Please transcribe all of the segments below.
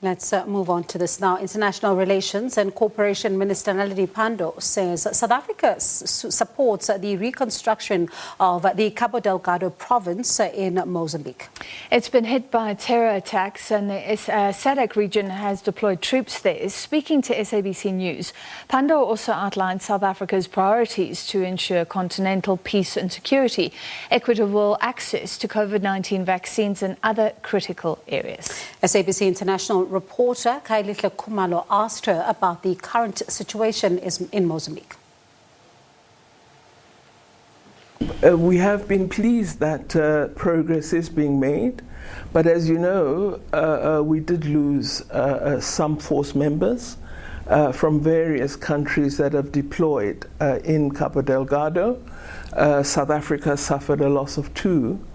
Let's move on to this now. International Relations and Cooperation Minister Naledi Pandor says South Africa supports the reconstruction of the Cabo Delgado province in Mozambique. It's been hit by terror attacks and the SADC region has deployed troops there. Speaking to SABC News, Pandor also outlined South Africa's priorities to ensure continental peace and security, equitable access to COVID-19 vaccines and other critical areas. SABC International Reporter Khayelihle Khumalo asked her about the current situation in Mozambique. We have been pleased that progress is being made, but as you know, we did lose some force members from various countries that have deployed in Cabo Delgado. South Africa suffered a loss of 2.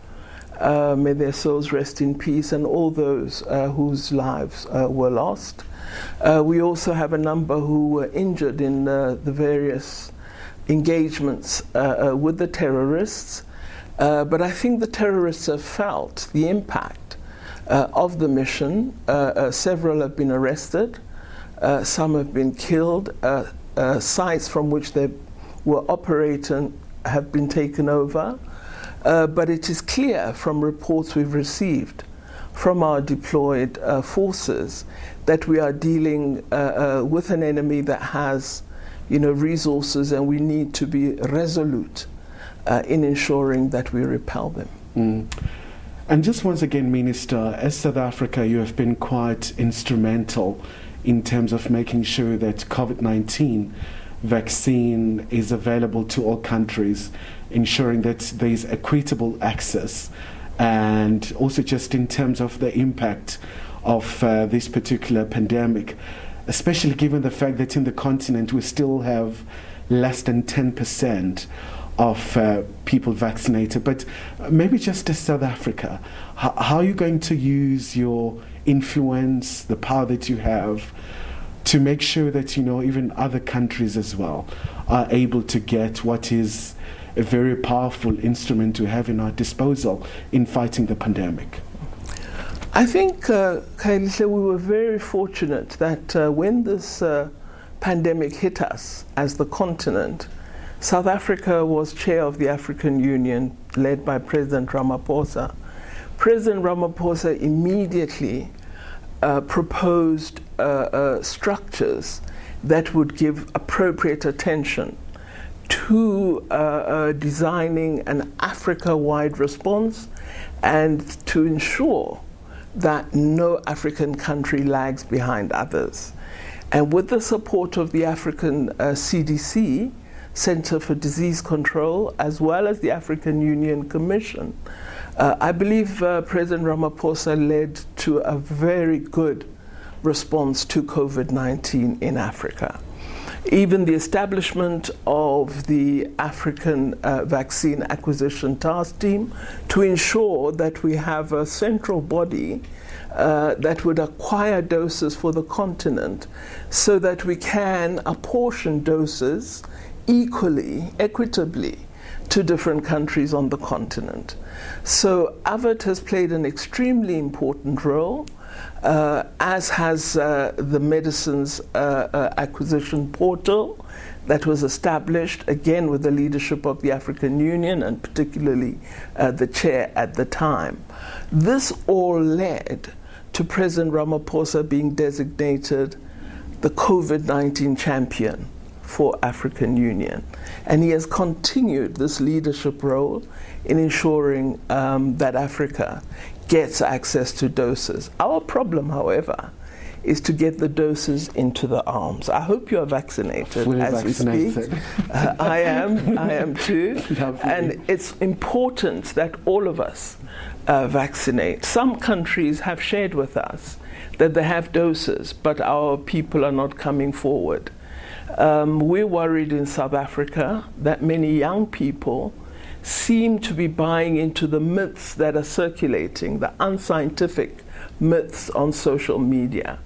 May their souls rest in peace, and all those whose lives were lost. We also have a number who were injured in the various engagements with the terrorists. But I think the terrorists have felt the impact of the mission. Several have been arrested. Some have been killed. Sites from which they were operating have been taken over. But it is clear from reports we've received from our deployed forces that we are dealing with an enemy that has, resources, and we need to be resolute in ensuring that we repel them. And just once again, Minister, as South Africa, you have been quite instrumental in terms of making sure that COVID-19 vaccine is available to all countries, ensuring that there is equitable access, and also just in terms of the impact of this particular pandemic, especially given the fact that in the continent we still have less than 10% of people vaccinated. But maybe just as South Africa, how are you going to use your influence, the power that you have, to make sure that, even other countries as well are able to get what is a very powerful instrument to have in our disposal in fighting the pandemic? I think, Khayelihle, we were very fortunate that when this pandemic hit us as the continent, South Africa was chair of the African Union, led by President Ramaphosa. President Ramaphosa immediately proposed structures that would give appropriate attention to designing an Africa-wide response and to ensure that no African country lags behind others. And with the support of the African SADC, Center for Disease Control, as well as the African Union Commission, I believe President Ramaphosa led to a very good response to COVID-19 in Africa. Even the establishment of the African Vaccine Acquisition Task Team to ensure that we have a central body that would acquire doses for the continent so that we can apportion doses equally, equitably, to different countries on the continent. So AVIT has played an extremely important role, as has the medicines acquisition portal that was established, again with the leadership of the African Union and particularly the chair at the time. This all led to President Ramaphosa being designated the COVID-19 champion for African Union. And he has continued this leadership role in ensuring that Africa gets access to doses. Our problem, however, is to get the doses into the arms. I hope you are vaccinated. Fully as vaccinated. We speak. I am too. Lovely. And it's important that all of us vaccinate. Some countries have shared with us that they have doses, but our people are not coming forward. We're worried in South Africa that many young people seem to be buying into the myths that are circulating, the unscientific myths on social media.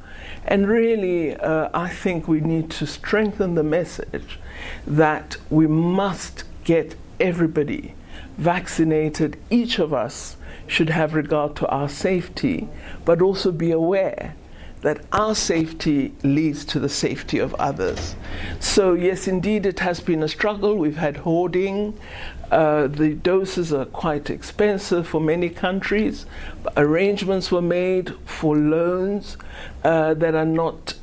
And really, I think we need to strengthen the message that we must get everybody vaccinated. Each of us should have regard to our safety, but also be aware that our safety leads to the safety of others. So yes, indeed, it has been a struggle. We've had hoarding. The doses are quite expensive for many countries. Arrangements were made for loans that are not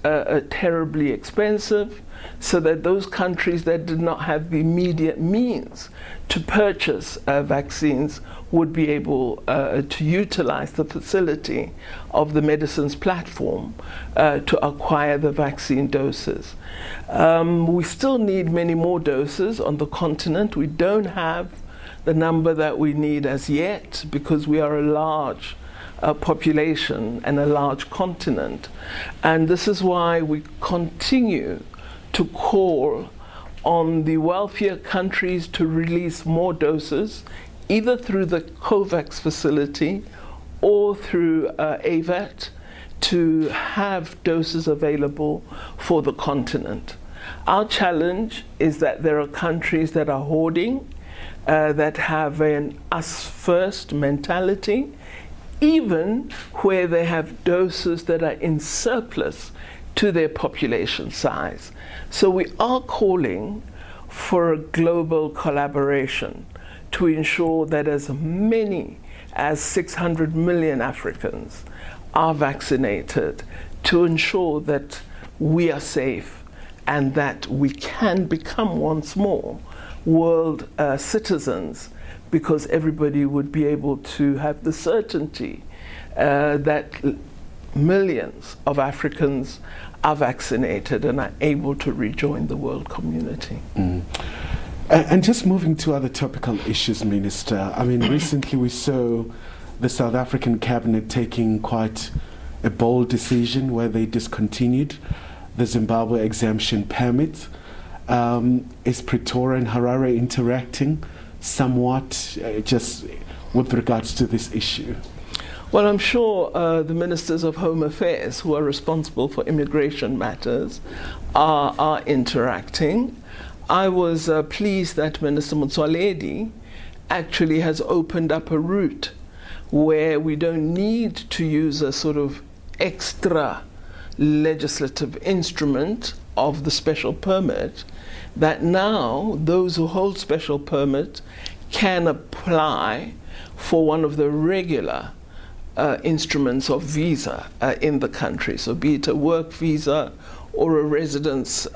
terribly expensive, so that those countries that did not have the immediate means to purchase vaccines would be able to utilize the facility of the medicines platform to acquire the vaccine doses. We still need many more doses on the continent. We don't have the number that we need as yet because we are a large population and a large continent. And this is why we continue to call on the wealthier countries to release more doses, either through the COVAX facility or through AVAT, to have doses available for the continent. Our challenge is that there are countries that are hoarding, that have an us first mentality, even where they have doses that are in surplus to their population size. So we are calling for a global collaboration to ensure that as many as 600 million Africans are vaccinated, to ensure that we are safe and that we can become once more world citizens, because everybody would be able to have the certainty that millions of Africans are vaccinated and are able to rejoin the world community. And just moving to other topical issues, Minister. I mean, recently we saw the South African cabinet taking quite a bold decision where they discontinued the Zimbabwe exemption permit. Is Pretoria and Harare interacting somewhat just with regards to this issue? Well, I'm sure the ministers of Home Affairs who are responsible for immigration matters are interacting. I was pleased that Minister Naledi actually has opened up a route where we don't need to use a sort of extra legislative instrument of the special permit, that now those who hold special permit can apply for one of the regular instruments of visa in the country. So be it a work visa or a residence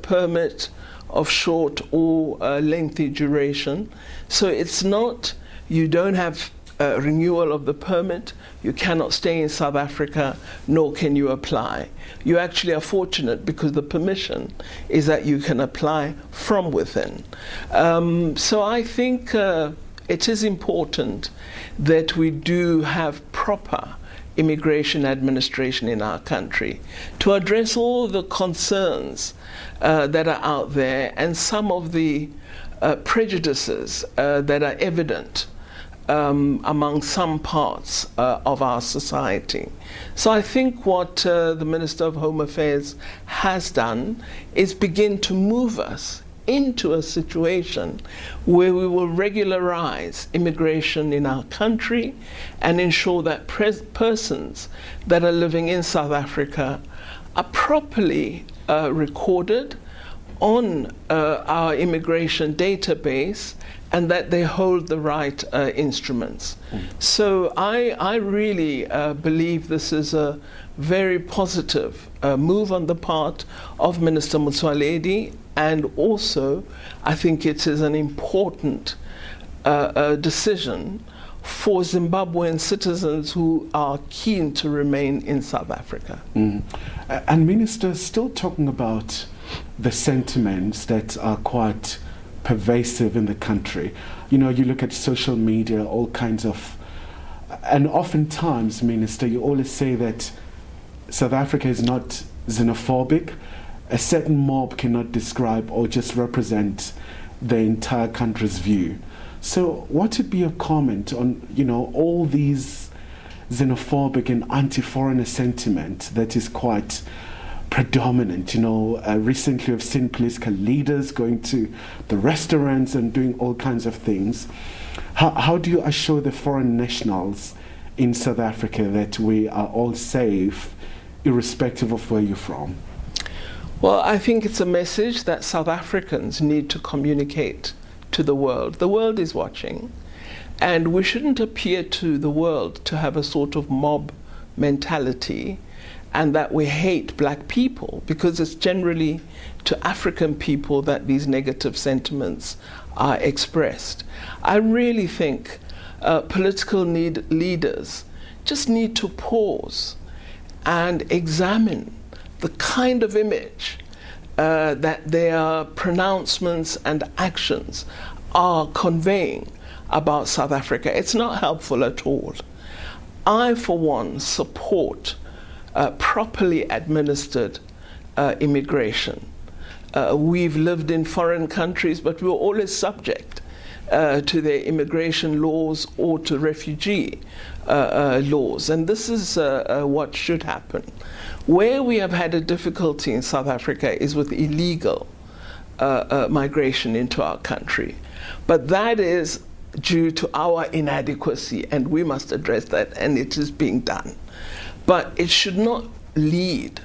permit of short or lengthy duration. So it's not, you don't have renewal of the permit, you cannot stay in South Africa, nor can you apply. You actually are fortunate because the permission is that you can apply from within. So I think it is important that we do have proper immigration administration in our country to address all the concerns that are out there and some of the prejudices that are evident among some parts of our society. So I think what the Minister of Home Affairs has done is begin to move us into a situation where we will regularize immigration in our country and ensure that persons that are living in South Africa are properly recorded on our immigration database and that they hold the right instruments. So I really believe this is a very positive move on the part of Minister Naledi, and also I think it is an important decision for Zimbabwean citizens who are keen to remain in South Africa. And Minister, still talking about the sentiments that are quite pervasive in the country. You know, you look at social media, all kinds of, and oftentimes, Minister, you always say that South Africa is not xenophobic. A certain mob cannot describe or just represent the entire country's view. So what would be your comment on, you know, all these xenophobic and anti-foreigner sentiment that is quite predominant? You know, recently we've seen political leaders going to the restaurants and doing all kinds of things. How do you assure the foreign nationals in South Africa that we are all safe irrespective of where you're from? Well, I think it's a message that South Africans need to communicate to the world. The world is watching, and we shouldn't appear to the world to have a sort of mob mentality and that we hate black people, because it's generally to African people that these negative sentiments are expressed. I really think political leaders just need to pause and examine the kind of image that their pronouncements and actions are conveying about South Africa. It's not helpful at all. I, for one, support properly administered immigration. We've lived in foreign countries, but we were always subject to their immigration laws or to refugee laws. And this is what should happen. Where we have had a difficulty in South Africa is with illegal migration into our country. But that is due to our inadequacy, and we must address that, and it is being done. But it should not lead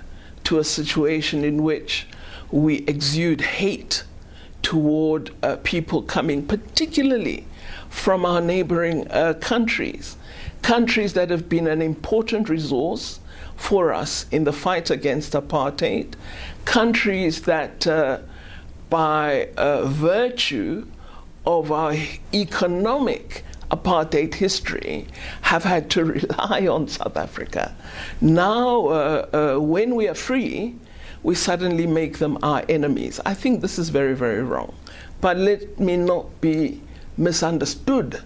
to a situation in which we exude hate toward people coming, particularly from our neighboring countries that have been an important resource for us in the fight against apartheid, countries that by virtue of our economic apartheid history have had to rely on South Africa. Now, when we are free, we suddenly make them our enemies. I think this is very, very wrong. But let me not be misunderstood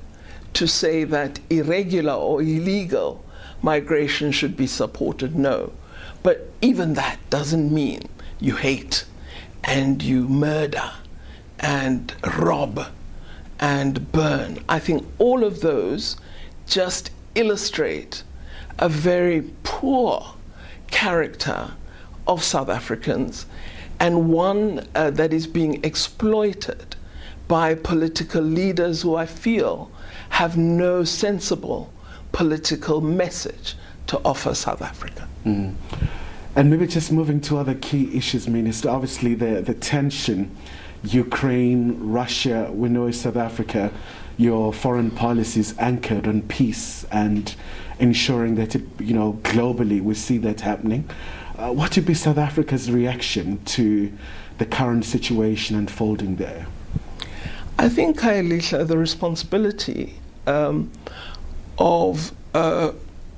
to say that irregular or illegal migration should be supported. No. But even that doesn't mean you hate and you murder and rob and burn. I think all of those just illustrate a very poor character of South Africans, and one that is being exploited by political leaders who I feel have no sensible political message to offer South Africa. Mm. And maybe just moving to other key issues, Minister, obviously the tension, Ukraine, Russia. We know in South Africa your foreign policy is anchored on peace and ensuring that globally we see that happening. What would be South Africa's reaction to the current situation unfolding there? I think, Khayelihle, the responsibility of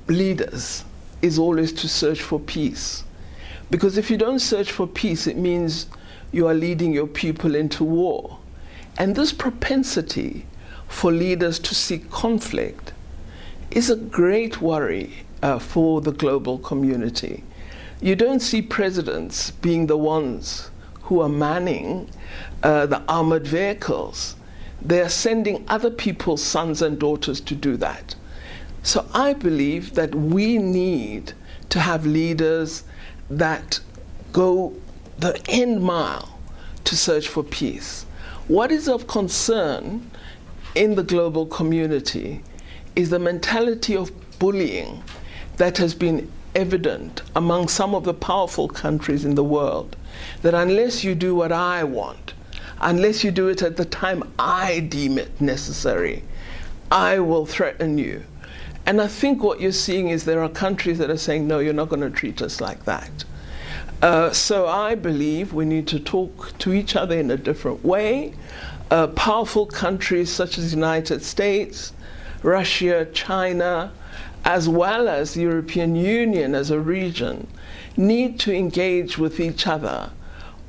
leaders is always to search for peace. Because if you don't search for peace, it means you are leading your people into war. And this propensity for leaders to seek conflict is a great worry for the global community. You don't see presidents being the ones who are manning the armored vehicles. They are sending other people's sons and daughters to do that. So I believe that we need to have leaders that go the end mile to search for peace. What is of concern in the global community is the mentality of bullying that has been evident among some of the powerful countries in the world, that unless you do what I want, unless you do it at the time I deem it necessary, I will threaten you. And I think what you're seeing is there are countries that are saying, no, you're not going to treat us like that. So I believe we need to talk to each other in a different way. Powerful countries such as the United States, Russia, China, as well as the European Union as a region, need to engage with each other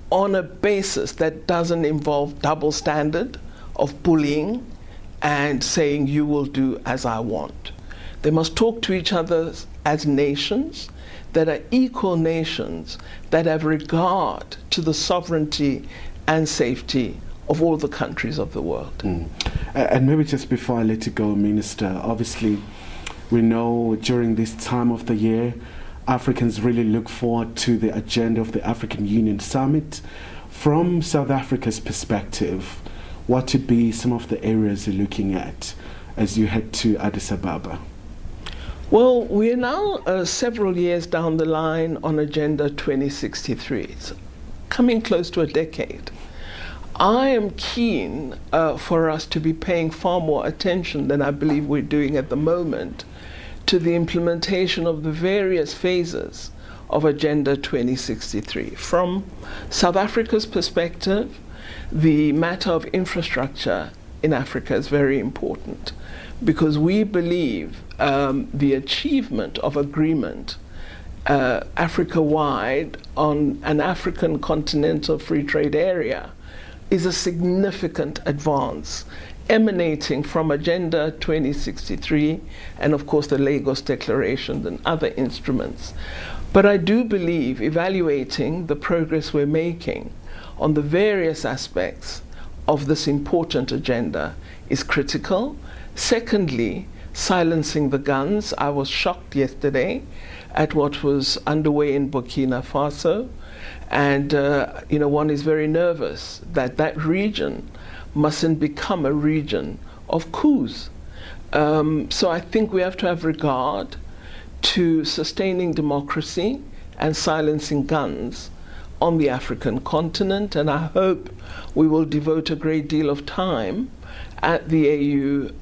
on a basis that doesn't involve double standard of bullying and saying you will do as I want. They must talk to each other as nations that are equal nations that have regard to the sovereignty and safety of all the countries of the world. Mm. And maybe just before I let you go, Minister, obviously we know during this time of the year, Africans really look forward to the agenda of the African Union Summit. From South Africa's perspective, what would be some of the areas you're looking at as you head to Addis Ababa? Well, we are now several years down the line on Agenda 2063. It's coming close to a decade. I am keen for us to be paying far more attention than I believe we're doing at the moment to the implementation of the various phases of Agenda 2063. From South Africa's perspective, the matter of infrastructure in Africa is very important because we believe the achievement of agreement Africa-wide on an African continental free trade area is a significant advance emanating from Agenda 2063 and of course the Lagos Declaration and other instruments. But I do believe evaluating the progress we're making on the various aspects of this important agenda is critical. Secondly, silencing the guns. I was shocked yesterday at what was underway in Burkina Faso. And, one is very nervous that that region mustn't become a region of coups. So I think we have to have regard to sustaining democracy and silencing guns on the African continent. And I hope we will devote a great deal of time at the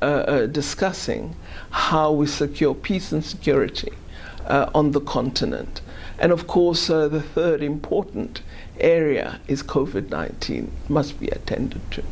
AU discussing how we secure peace and security on the continent. And of course, the third important area is COVID-19, must be attended to.